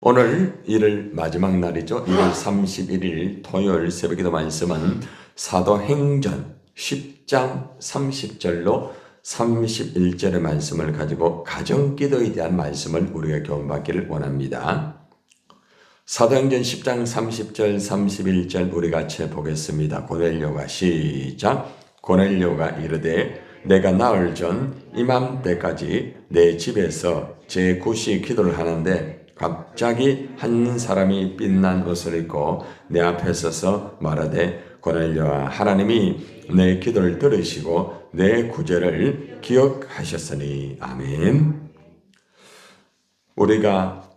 오늘 1월 마지막 날이죠. 1월 31일 토요일 새벽기도 말씀은 사도행전 10장 30절로 31절의 말씀을 가지고 가정기도에 대한 말씀을 우리가 교훈받기를 원합니다. 사도행전 10장 30절 31절 우리 같이 보겠습니다. 고넬료가 시작. 고넬료가 이르되 내가 나흘 전 이맘때까지 내 집에서 제9시 기도를 하는데 갑자기 한 사람이 빛난 옷을 입고 내 앞에 서서 말하되 고넬료아, 하나님이 내 기도를 들으시고 내 구제를 기억하셨으니. 아멘. 우리가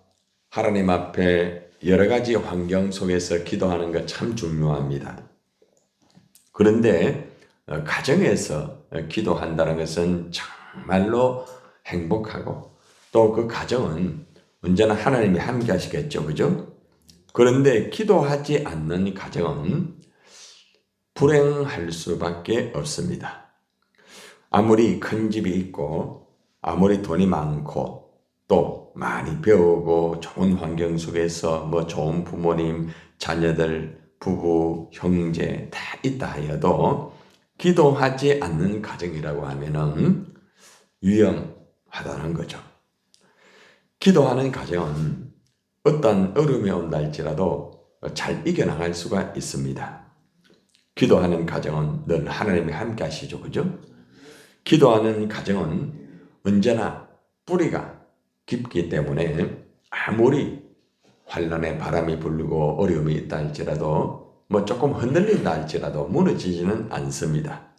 하나님 앞에 여러 가지 환경 속에서 기도하는 것 참 중요합니다. 그런데 가정에서 기도한다는 것은 정말로 행복하고 또 그 가정은 언제나 하나님이 함께 하시겠죠. 그죠? 그런데 기도하지 않는 가정은 불행할 수밖에 없습니다. 아무리 큰 집이 있고 아무리 돈이 많고 또 많이 배우고 좋은 환경 속에서 좋은 부모님, 자녀들, 부부, 형제 다 있다 하여도 기도하지 않는 가정이라고 하면은 위험하다는 거죠. 기도하는 가정은 어떤 어려움이 온다 할지라도 잘 이겨나갈 수가 있습니다. 기도하는 가정은 늘 하나님이 함께 하시죠. 그죠? 기도하는 가정은 언제나 뿌리가 깊기 때문에 아무리 환란의 바람이 불고 어려움이 있다 할지라도 조금 흔들린다 할지라도 무너지지는 않습니다.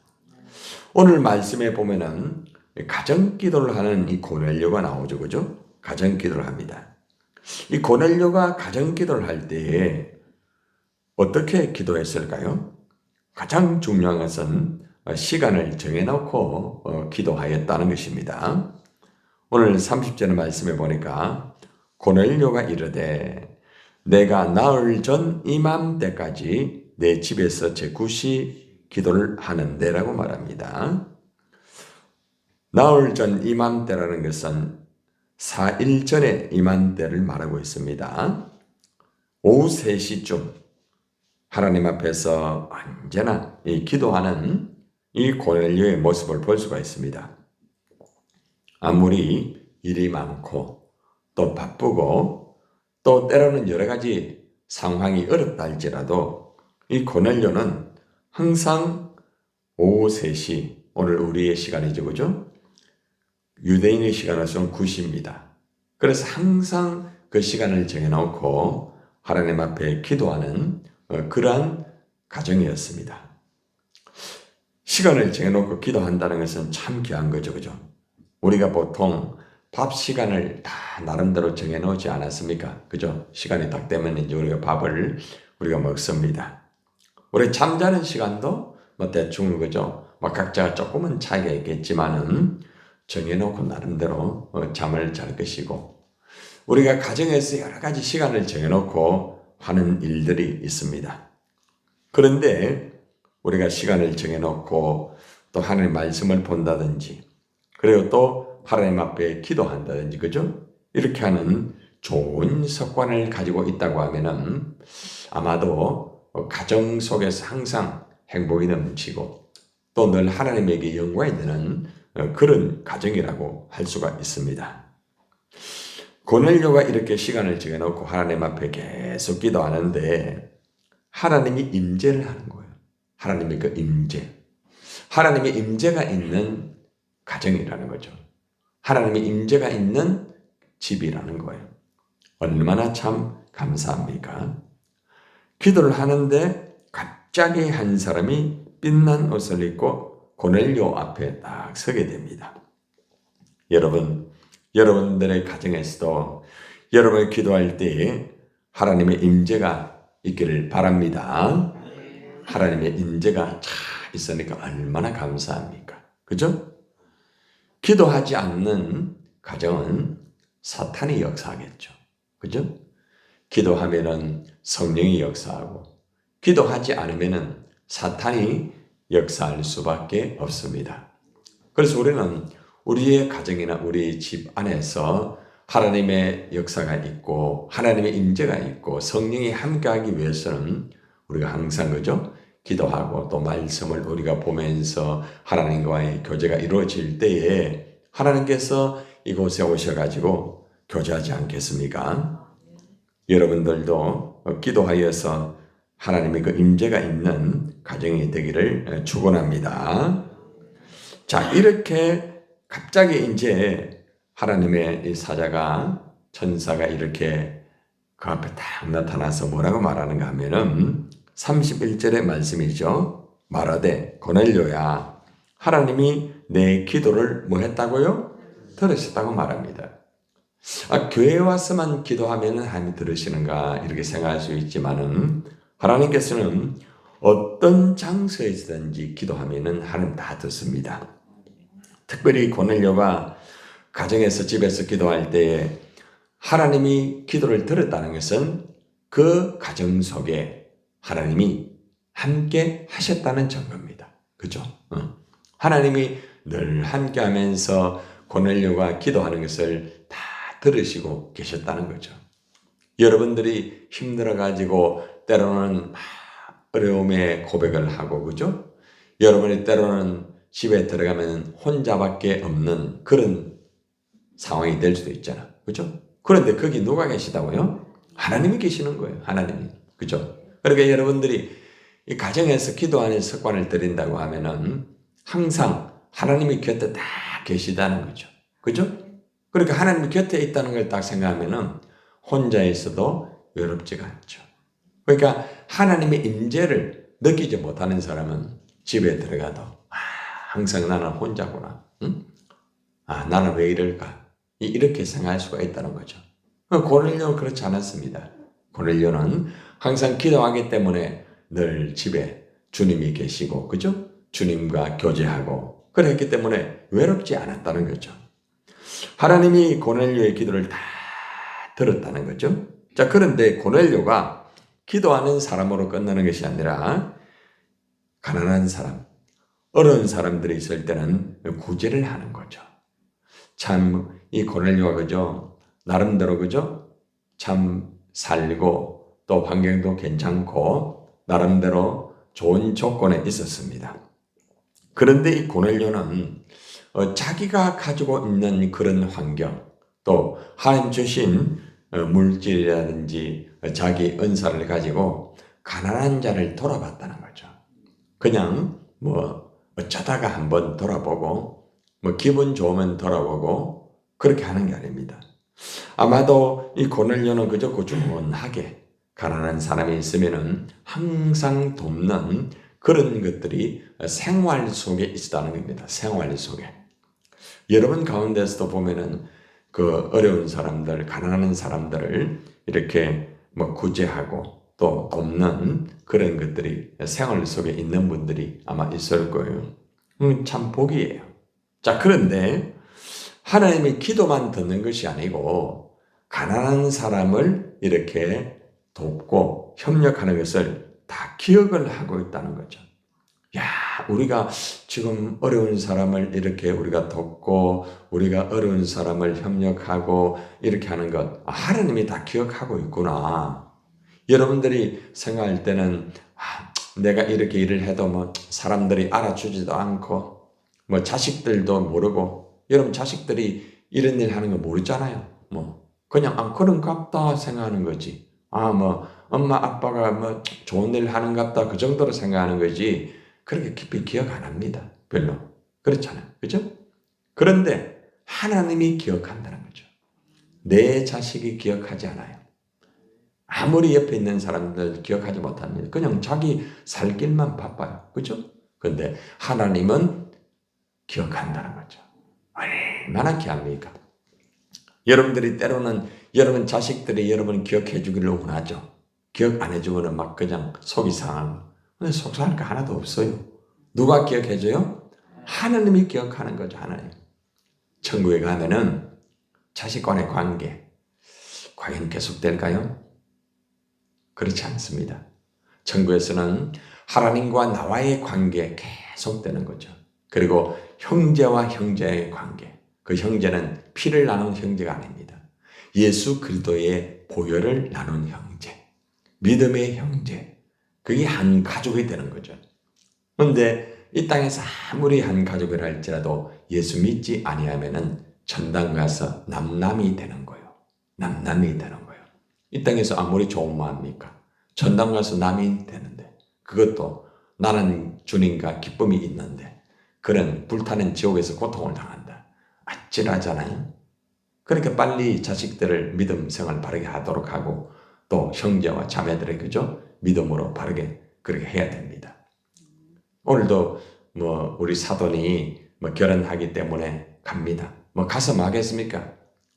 오늘 말씀에 보면은 가정기도를 하는 이 고넬료가 나오죠. 그죠? 가정기도를 합니다. 이 고넬료가 가정기도를 할 때에 어떻게 기도했을까요? 가장 중요한 것은 시간을 정해놓고 기도하였다는 것입니다. 오늘 30절의 말씀에 보니까 고넬료가 이르되 내가 나흘 전 이맘때까지 내 집에서 제9시 기도를 하는데 라고 말합니다. 나흘 전 이맘때라는 것은 4일 전에 이맘때를 말하고 있습니다. 오후 3시쯤 하나님 앞에서 언제나 기도하는 이 고넬료의 모습을 볼 수가 있습니다. 아무리 일이 많고 또 바쁘고 또 때로는 여러 가지 상황이 어렵다 할지라도 이 고넬료는 항상 오후 3시, 오늘 우리의 시간이죠. 그죠? 유대인의 시간으로서는 9시입니다. 그래서 항상 그 시간을 정해놓고 하나님 앞에 기도하는 그러한 가정이었습니다. 시간을 정해놓고 기도한다는 것은 참 귀한 거죠. 그죠? 우리가 보통 밥 시간을 다 나름대로 정해놓지 않았습니까? 그죠? 시간이 딱 되면 이제 우리가 밥을 먹습니다. 우리 잠자는 시간도 대충 그죠? 각자 조금은 차이가 있겠지만은 정해놓고 나름대로 잠을 잘 것이고 우리가 가정에서 여러 가지 시간을 정해놓고 하는 일들이 있습니다. 그런데 우리가 시간을 정해놓고 또 하나님의 말씀을 본다든지 그리고 또 하나님 앞에 기도한다든지 그죠? 이렇게 하는 좋은 습관을 가지고 있다고 하면은 아마도 가정 속에서 항상 행복이 넘치고 또 늘 하나님에게 영광이 되는 그런 가정이라고 할 수가 있습니다. 고넬료가 이렇게 시간을 정해놓고 하나님 앞에 계속 기도하는데 하나님이 임재를 하는 거예요. 하나님의 그 임재. 하나님의 임재가 있는 가정이라는 거죠. 하나님의 임재가 있는 집이라는 거예요. 얼마나 참 감사합니까? 기도를 하는데 갑자기 한 사람이 빛난 옷을 입고 고넬료 앞에 딱 서게 됩니다. 여러분들의 가정에서도 여러분이 기도할 때 하나님의 임재가 있기를 바랍니다. 하나님의 임재가 잘 있으니까 얼마나 감사합니까? 그죠? 기도하지 않는 가정은 사탄이 역사하겠죠. 그죠? 기도하면은 성령이 역사하고 기도하지 않으면은 사탄이 역사할 수밖에 없습니다. 그래서 우리는 우리의 가정이나 우리 집 안에서 하나님의 역사가 있고 하나님의 임재가 있고 성령이 함께하기 위해서는 우리가 항상 그죠? 기도하고 또 말씀을 우리가 보면서 하나님과의 교제가 이루어질 때에 하나님께서 이곳에 오셔가지고 교제하지 않겠습니까? 여러분들도 기도하여서 하나님의 그 임재가 있는 가정이 되기를 축원합니다. 자, 이렇게 갑자기 이제 하나님의 이 사자가 천사가 이렇게 그 앞에 딱 나타나서 뭐라고 말하는가 하면은 31절의 말씀이죠. 말하되 고넬료야 하나님이 내 기도를 뭐 했다고요? 들으셨다고 말합니다. 교회에 와서만 기도하면 하나님이 들으시는가 이렇게 생각할 수 있지만은 하나님께서는 어떤 장소에서든지 기도하면은 하나님 다 듣습니다. 특별히 고넬료가 가정에서 집에서 기도할 때에 하나님이 기도를 들었다는 것은 그 가정 속에 하나님이 함께 하셨다는 증거입니다. 그죠? 하나님이 늘 함께 하면서 고넬료가 기도하는 것을 다 들으시고 계셨다는 거죠. 여러분들이 힘들어가지고 때로는 어려움의 고백을 하고, 그죠? 여러분이 때로는 집에 들어가면 혼자밖에 없는 그런 상황이 될 수도 있잖아. 그죠? 그런데 거기 누가 계시다고요? 하나님이 계시는 거예요. 하나님이. 그죠? 그러니까 여러분들이 이 가정에서 기도하는 습관을 들인다고 하면은 항상 하나님이 곁에 다 계시다는 거죠. 그죠? 그러니까 하나님이 곁에 있다는 걸 딱 생각하면은 혼자 있어도 외롭지가 않죠. 그러니까 하나님의 임재를 느끼지 못하는 사람은 집에 들어가도 항상 나는 혼자구나. 응? 나는 왜 이럴까? 이렇게 생각할 수가 있다는 거죠. 고넬료는 그렇지 않았습니다. 고넬료는 항상 기도하기 때문에 늘 집에 주님이 계시고, 그죠? 주님과 교제하고 그랬기 때문에 외롭지 않았다는 거죠. 하나님이 고넬료의 기도를 다 들었다는 거죠. 자, 그런데 고넬료가 기도하는 사람으로 끝나는 것이 아니라 가난한 사람, 어려운 사람들이 있을 때는 구제를 하는 거죠. 참 이 고넬료가 그죠? 나름대로 그죠? 참 살고 또 환경도 괜찮고 나름대로 좋은 조건에 있었습니다. 그런데 이 고넬료는 자기가 가지고 있는 그런 환경 또 하나님 주신 물질이라든지 자기 은사를 가지고 가난한 자를 돌아봤다는 거죠. 그냥 뭐 어쩌다가 한번 돌아보고 뭐 기분 좋으면 돌아보고 그렇게 하는 게 아닙니다. 아마도 이 고넬료는 그저 꾸준하게 가난한 사람이 있으면은 항상 돕는 그런 것들이 생활 속에 있다는 겁니다. 생활 속에. 여러분 가운데서도 보면은 그 어려운 사람들, 가난한 사람들을 이렇게 뭐 구제하고 또 돕는 그런 것들이 생활 속에 있는 분들이 아마 있을 거예요. 참 복이에요. 자, 그런데 하나님의 기도만 듣는 것이 아니고 가난한 사람을 이렇게 돕고 협력하는 것을 다 기억을 하고 있다는 거죠. 야, 우리가 지금 어려운 사람을 이렇게 우리가 돕고 우리가 어려운 사람을 협력하고 이렇게 하는 것 하나님이 다 기억하고 있구나. 여러분들이 생각할 때는 내가 이렇게 일을 해도 뭐 사람들이 알아주지도 않고 뭐 자식들도 모르고 여러분 자식들이 이런 일 하는 거 모르잖아요. 뭐 그냥 그런갑다 생각하는 거지. 뭐 엄마 아빠가 뭐 좋은 일 하는갑다 그 정도로 생각하는 거지. 그렇게 깊이 기억 안 합니다. 별로. 그렇잖아요. 그죠? 그런데 하나님이 기억한다는 거죠. 내 자식이 기억하지 않아요. 아무리 옆에 있는 사람들 기억하지 못합니다. 그냥 자기 살 길만 바빠요. 그죠? 근데 하나님은 기억한다는 거죠. 얼마나 귀합니까? 여러분들이 때로는 여러분 자식들이 여러분 기억해 주기를 원하죠. 기억 안 해주고는 막 그냥 속이 상하고. 근데 속상할 거 하나도 없어요. 누가 기억해 줘요? 하나님이 기억하는 거죠. 하나님. 천국에 가면은 자식과의 관계 과연 계속될까요? 그렇지 않습니다. 천국에서는 하나님과 나와의 관계 계속되는 거죠. 그리고 형제와 형제의 관계. 그 형제는 피를 나눈 형제가 아닙니다. 예수 그리스도의 보혈을 나눈 형제, 믿음의 형제, 그게 한 가족이 되는 거죠. 그런데 이 땅에서 아무리 한 가족이라 할지라도 예수 믿지 아니하면은 천당 가서 남남이 되는 거예요. 남남이 되는 거예요. 이 땅에서 아무리 좋은 마음입니까? 천당 가서 남이 되는데, 그것도 나는 주님과 기쁨이 있는데 그런 불타는 지옥에서 고통을 당한다. 아찔하잖아요. 그러니까 빨리 자식들을 믿음 생활 바르게 하도록 하고, 또 형제와 자매들의 그죠? 믿음으로 바르게 그렇게 해야 됩니다. 오늘도 우리 사돈이 결혼하기 때문에 갑니다. 가서 뭐 하겠습니까?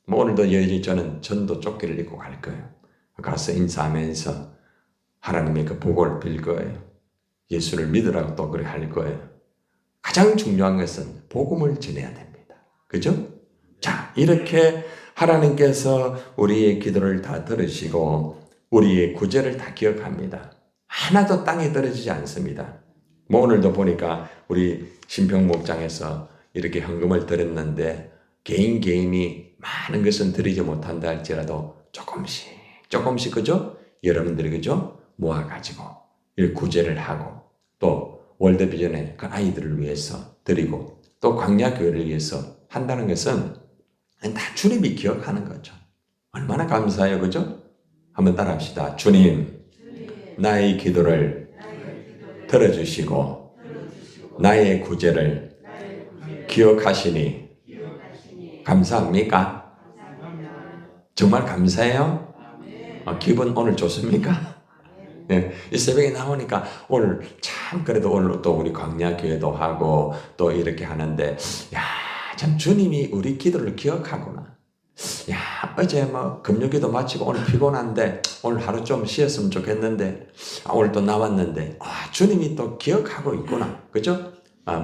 오늘도 여전히 저는 전도 조끼를 입고 갈 거예요. 가서 인사하면서 하나님의 그 복을 빌 거예요. 예수를 믿으라고 또 그렇게 할 거예요. 가장 중요한 것은 복음을 전해야 됩니다. 그죠? 자, 이렇게 하나님께서 우리의 기도를 다 들으시고 우리의 구제를 다 기억합니다. 하나도 땅에 떨어지지 않습니다. 오늘도 보니까 우리 신평 목장에서 이렇게 헌금을 드렸는데 개인이 많은 것은 드리지 못한다 할지라도 조금씩 그죠? 여러분들이 그죠? 모아가지고 이렇게 구제를 하고, 또 월드비전에 그 아이들을 위해서 드리고, 또 광야교회를 위해서 한다는 것은 다 주님이 기억하는 거죠. 얼마나 감사해요, 그죠? 한번 따라합시다. 주님, 나의 기도를 들어주시고 나의 구제를 기억하시니 감사합니까? 정말 감사해요? 기분 오늘 좋습니까? 네, 이 새벽에 나오니까 오늘 참 그래도 오늘 또 우리 광야교회도 하고 또 이렇게 하는데, 참 주님이 우리 기도를 기억하구나. 어제 금요기도 마치고 오늘 피곤한데 오늘 하루 좀 쉬었으면 좋겠는데 오늘 또 나왔는데 주님이 또 기억하고 있구나. 그죠?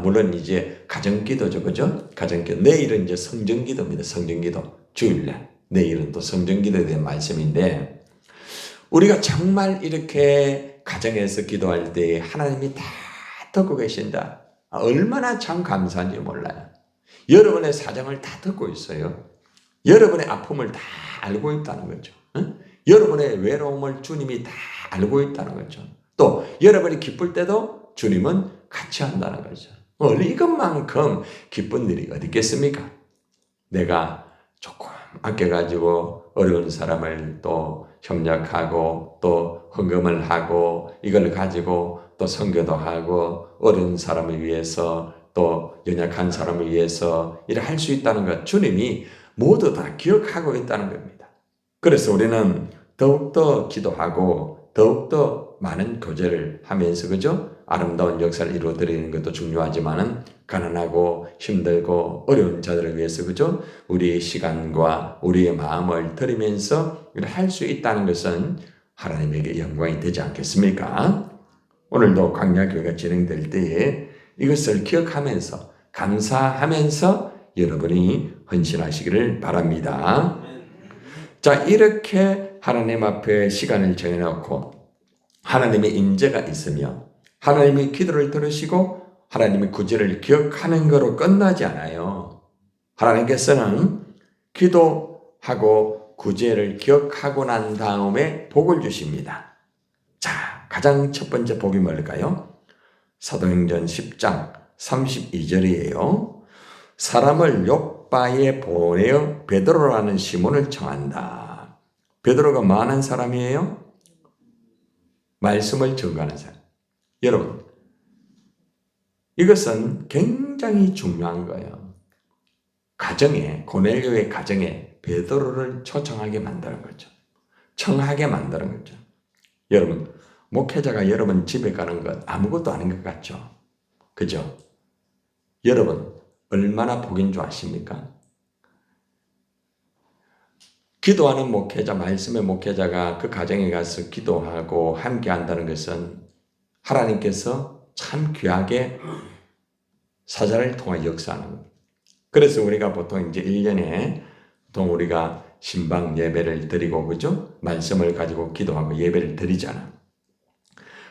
물론 이제 가정기도죠. 그죠? 가정기도. 내일은 이제 성전기도입니다. 성전기도. 주일날. 내일은 또 성전기도에 대한 말씀인데, 우리가 정말 이렇게 가정에서 기도할 때 하나님이 다 듣고 계신다. 얼마나 참 감사한지 몰라요. 여러분의 사정을 다 듣고 있어요. 여러분의 아픔을 다 알고 있다는 거죠. 여러분의 외로움을 주님이 다 알고 있다는 거죠. 또 여러분이 기쁠 때도 주님은 같이 한다는 거죠. 이것만큼 기쁜 일이 어디 있겠습니까? 내가 조금 아껴가지고 어려운 사람을 또 협력하고 또 헌금을 하고 이걸 가지고 또 선교도 하고 어려운 사람을 위해서 또 연약한 사람을 위해서 일을 할 수 있다는 것, 주님이 모두 다 기억하고 있다는 겁니다. 그래서 우리는 더욱더 기도하고 더욱더 많은 교제를 하면서 그죠? 아름다운 역사를 이루어드리는 것도 중요하지만은 가난하고 힘들고 어려운 자들을 위해서 그죠? 우리의 시간과 우리의 마음을 드리면서 할 수 있다는 것은 하나님에게 영광이 되지 않겠습니까? 오늘도 광야교회가 진행될 때에 이것을 기억하면서 감사하면서 여러분이 헌신하시기를 바랍니다. 자, 이렇게 하나님 앞에 시간을 정해놓고 하나님의 임재가 있으며 하나님의 기도를 들으시고 하나님의 구제를 기억하는 거로 끝나지 않아요. 하나님께서는 기도하고 구제를 기억하고 난 다음에 복을 주십니다. 자, 가장 첫 번째 복이 뭘까요? 사도행전 10장 32절이에요. 사람을 욥바에 보내어 베드로라는 시몬을 청한다. 베드로가 뭐 하는 사람이에요? 말씀을 전가하는 사람. 여러분, 이것은 굉장히 중요한 거예요. 가정에, 고넬료의 가정에 베드로를 초청하게 만드는 거죠. 청하게 만드는 거죠. 여러분, 목회자가 여러분 집에 가는 것 아무것도 아닌 것 같죠? 그죠? 여러분, 얼마나 복인 줄 아십니까? 기도하는 목회자, 말씀의 목회자가 그 가정에 가서 기도하고 함께 한다는 것은 하나님께서 참 귀하게 사자를 통해 역사하는 겁니다. 그래서 우리가 보통 이제 1년에 보통 우리가 신방 예배를 드리고, 그죠? 말씀을 가지고 기도하고 예배를 드리잖아.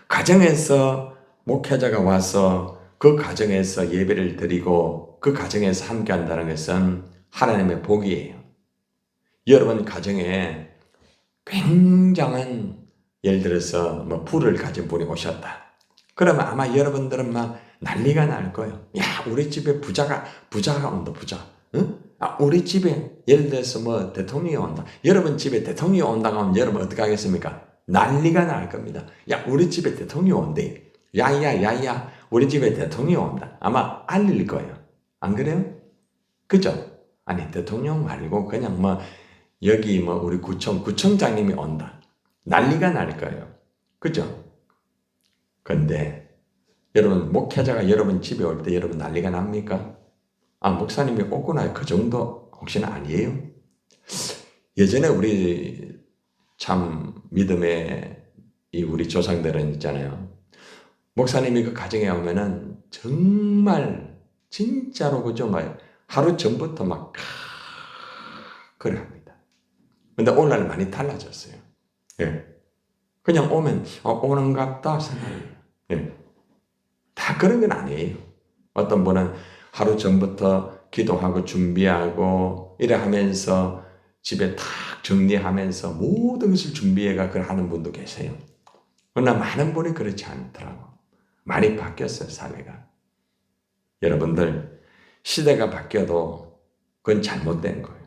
가정에서 목회자가 와서 그 가정에서 예배를 드리고 그 가정에서 함께 한다는 것은 하나님의 복이에요. 여러분 가정에 굉장한 예를 들어서 뭐 부를 가진 분이 오셨다. 그러면 아마 여러분들은 막 난리가 날 거예요. 야, 우리 집에 부자가 온다, 부자. 응? 우리 집에 예를 들어서 뭐 대통령이 온다. 여러분 집에 대통령이 온다고 하면 여러분 어떻게 하겠습니까? 난리가 날 겁니다. 야, 우리 집에 대통령이 온대. 야야, 우리 집에 대통령이 온다. 아마 알릴 거예요. 안 그래요? 그죠? 아니, 대통령 말고 그냥 뭐 여기 뭐 우리 구청장님이 온다. 난리가 날 거예요. 그죠? 근데 여러분 목회자가 여러분 집에 올 때 여러분 난리가 납니까? 목사님이 오구나 그 정도 혹시나 아니에요? 예전에 우리 참 믿음의 우리 조상들은 있잖아요. 목사님이 그 가정에 오면은 정말 진짜로 그죠? 막 하루 전부터 막 그래 합니다. 근데 오늘날 많이 달라졌어요. 예. 그냥 오면 오는갑다 생각해요. 예. 다 그런 건 아니에요. 어떤 분은 하루 전부터 기도하고 준비하고 이래 하면서 집에 탁 정리하면서 모든 것을 준비해가 그걸 하는 분도 계세요. 그러나 많은 분이 그렇지 않더라고. 많이 바뀌었어요, 사회가. 여러분들, 시대가 바뀌어도 그건 잘못된 거예요.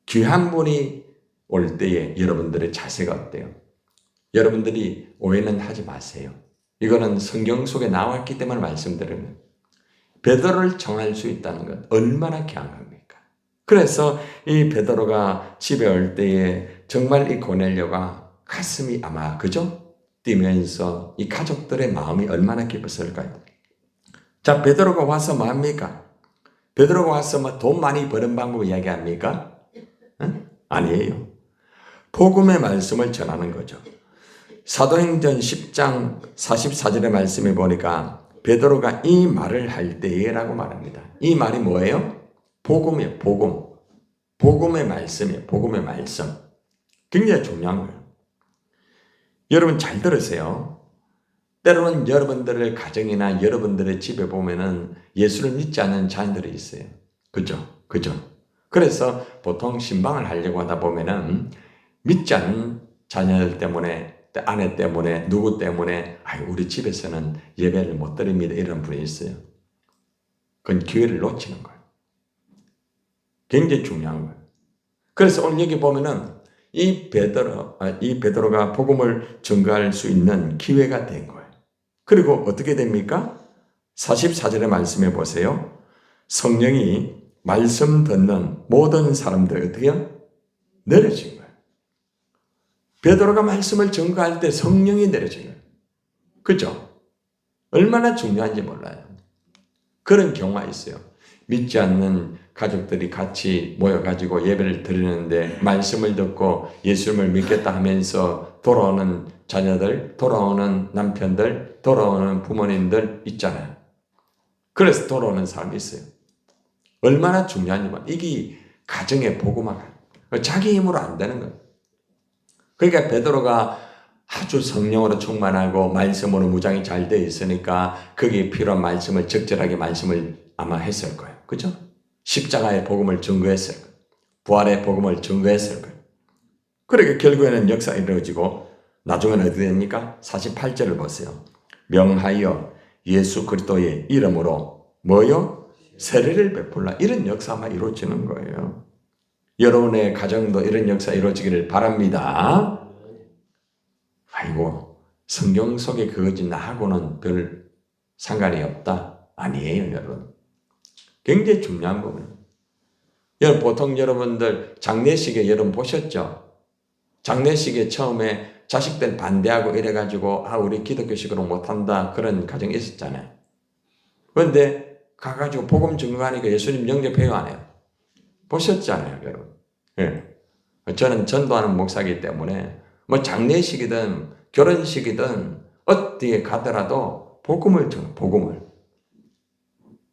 귀한 분이 올 때에 여러분들의 자세가 어때요? 여러분들이 오해는 하지 마세요. 이거는 성경 속에 나왔기 때문에 말씀드리는 베드로를 정할 수 있다는 것 얼마나 귀한겁니까? 그래서 이 베드로가 집에 올 때에 정말 이 고넬료가 가슴이 아마 그죠? 뛰면서 이 가족들의 마음이 얼마나 기뻤을까요? 자, 베드로가 와서 뭐 합니까? 베드로가 와서 뭐 돈 많이 버는 방법 이야기합니까? 응? 아니에요. 복음의 말씀을 전하는 거죠. 사도행전 10장 44절의 말씀에 보니까 베드로가 이 말을 할 때에라고 말합니다. 이 말이 뭐예요? 복음이에요. 복음. 복음의 말씀이에요. 복음의 말씀. 굉장히 중요한 거예요. 여러분 잘 들으세요. 때로는 여러분들의 가정이나 여러분들의 집에 보면은 예수를 믿지 않는 자녀들이 있어요. 그죠? 그래서 보통 신방을 하려고 하다 보면은 믿지 않는 자녀들 때문에, 아내 때문에, 누구 때문에 우리 집에서는 예배를 못 드립니다. 이런 분이 있어요. 그건 기회를 놓치는 거예요. 굉장히 중요한 거예요. 그래서 오늘 여기 보면은 이 베드로가 복음을 전가할 수 있는 기회가 된 거예요. 그리고 어떻게 됩니까? 44절의 말씀해 보세요. 성령이 말씀 듣는 모든 사람들 어떻게 해요? 내려진 거예요. 베드로가 말씀을 전가할 때 성령이 내려진 거예요. 그죠? 얼마나 중요한지 몰라요. 그런 경우가 있어요. 믿지 않는 가족들이 같이 모여가지고 예배를 드리는데 말씀을 듣고 예수님을 믿겠다 하면서 돌아오는 자녀들, 돌아오는 남편들, 돌아오는 부모님들 있잖아요. 그래서 돌아오는 사람이 있어요. 얼마나 중요한지 몰라요. 이게 가정의 복음화가 자기 힘으로 안 되는 거예요. 그러니까 베드로가 아주 성령으로 충만하고 말씀으로 무장이 잘 되어 있으니까 거기에 필요한 말씀을 적절하게 말씀을 아마 했을 거예요. 그죠? 십자가의 복음을 증거했을 거예요. 부활의 복음을 증거했을 거예요. 그러니까 결국에는 역사가 이루어지고 나중에는 어떻게 됩니까? 48절을 보세요. 명하여 예수 그리스도의 이름으로 뭐요? 세례를 베풀라. 이런 역사가 이루어지는 거예요. 여러분의 가정도 이런 역사 이루어지기를 바랍니다. 아이고, 성경 속에 그것이 나하고는 별 상관이 없다. 아니에요, 여러분. 굉장히 중요한 부분입니다. 여러분, 보통 여러분들 장례식에 여러분 보셨죠? 장례식에 처음에 자식들 반대하고 이래가지고 우리 기독교식으로 못한다 그런 가정이 있었잖아요. 그런데 가가지고 복음 증거하니까 예수님 영접해요 안 해요? 보셨잖아요, 여러분. 예. 저는 전도하는 목사이기 때문에 뭐 장례식이든 결혼식이든 어디에 가더라도 복음을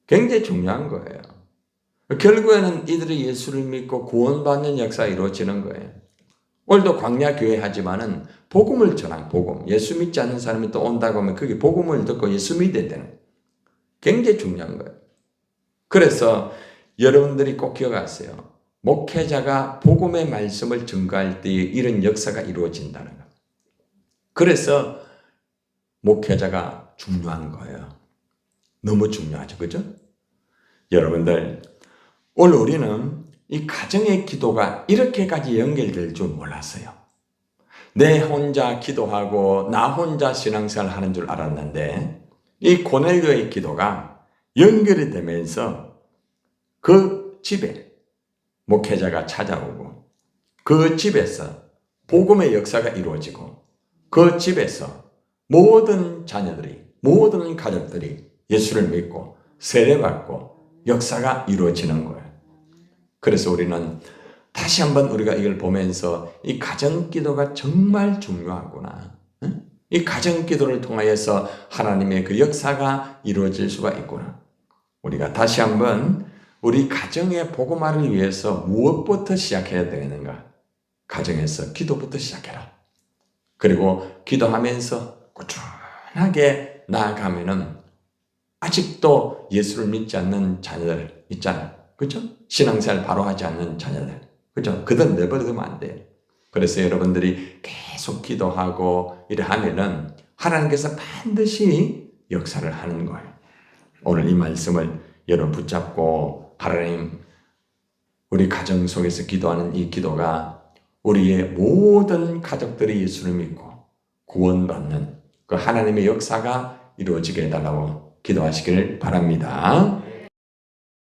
굉장히 중요한 거예요. 결국에는 이들이 예수를 믿고 구원받는 역사가 이루어지는 거예요. 오늘도 광야교회 하지만은 복음을 전한 복음. 예수 믿지 않는 사람이 또 온다고 하면 그게 복음을 듣고 예수 믿어야 되는 거예요. 굉장히 중요한 거예요. 그래서 여러분들이 꼭 기억하세요. 목회자가 복음의 말씀을 증거할 때에 이런 역사가 이루어진다는 것. 그래서 목회자가 중요한 거예요. 너무 중요하죠. 그죠? 여러분들, 오늘 우리는 이 가정의 기도가 이렇게까지 연결될 줄 몰랐어요. 내 혼자 기도하고 나 혼자 신앙생활 하는 줄 알았는데 이 고넬료의 기도가 연결이 되면서 그 집에 목회자가 찾아오고 그 집에서 복음의 역사가 이루어지고 그 집에서 모든 자녀들이 모든 가족들이 예수를 믿고 세례받고 역사가 이루어지는 거예요. 그래서 우리는 다시 한번 우리가 이걸 보면서 이 가정기도가 정말 중요하구나. 이 가정기도를 통하여서 하나님의 그 역사가 이루어질 수가 있구나. 우리가 다시 한번 우리 가정의 복음화를 위해서 무엇부터 시작해야 되는가? 가정에서 기도부터 시작해라. 그리고 기도하면서 꾸준하게 나아가면은 아직도 예수를 믿지 않는 자녀들 있잖아요. 그죠? 신앙생활 바로 하지 않는 자녀들. 그죠? 그들 내버려두면 안 돼요. 그래서 여러분들이 계속 기도하고 이래 하면은 하나님께서 반드시 역사를 하는 거예요. 오늘 이 말씀을 여러분 붙잡고 하나님, 우리 가정 속에서 기도하는 이 기도가 우리의 모든 가족들이 예수를 믿고 구원받는 그 하나님의 역사가 이루어지게 해달라고 기도하시길 바랍니다.